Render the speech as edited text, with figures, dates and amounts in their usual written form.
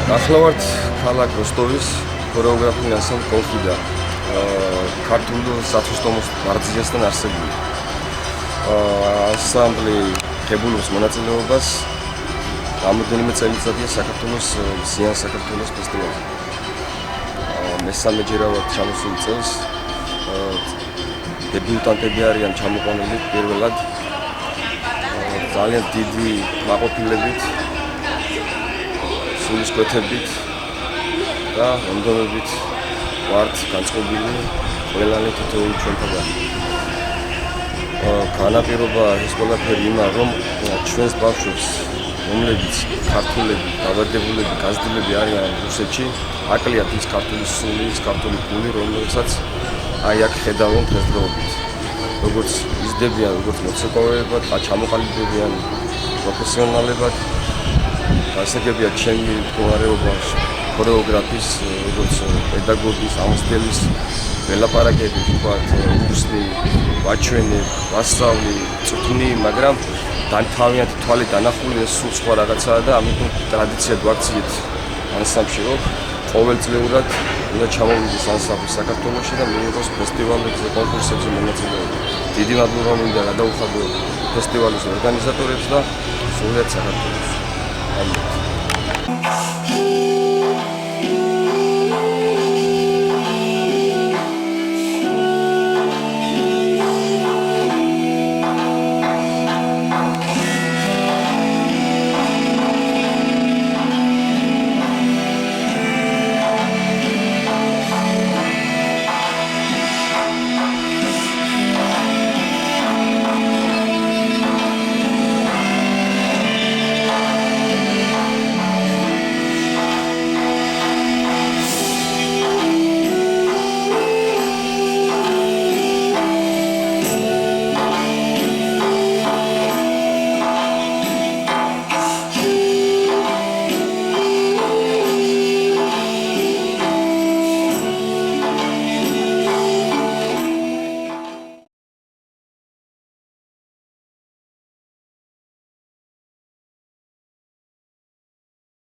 ნახევართ ქალაქ როსტოვის ქორეოგრაფიული ანსამბლი კოლხიდა ქართულ სათვისტომოს მარძიასთან არსებული. ანსამბლი ღებულობს მონაწილეობას რამოდენიმე წელიწადია საქართველოს ზიან საქართველოს ფესტივალზე. მესამეჯერავად ჩამოსულ წელს დებიუტანტები არიან ჩამოყვანილი პირველად ძალიან დიდი მაყოფილებით, სულისკვეთებით და მომდევნობით ვართ განწყობილი ყველანი თითოეული ჩვენთაგანი. განაპირობა ეს ყველაფერი იმან, რომ ჩვენს ბავშვებს, რომლებიც ქართულები, დაბადებულები, გაზრდილები არიან რუსეთში, აკლიათ ის ქართული სული, ის ქართული გული, რომელსაც აი აქ ხედავენ დღესდღეობით. როგორც იზრდებიან, როგორც მოცეკვავეებად, ჩამოყალიბდებიან პროფესიონალებად. ასაკებია ჩემი მდგომარეობა ქორეოგრაფის, როგორც პედაგოგის, ამოსდელის, ველაპარაკები, ვთქვათ, უსტი, ვაჩვენე, ვასწავლი, წვრთნი, მაგრამ თავიანთი თვალით დანახული ეს სულ სხვა რაღაცაა და ამიტომ ტრადიციად ვაქციეთ ანსამბლში, რომ ყოველწლიურად უნდა ჩამოვიდეს ანსამბლი საქართველოში და მიიღოს ფესტივალებზე, კონკურსებზე მონაწილეობა. დიდი მადლობა მინდა გადაუხადო ფესტივალის ორგანიზატორებს და სრულიად საქართველოს.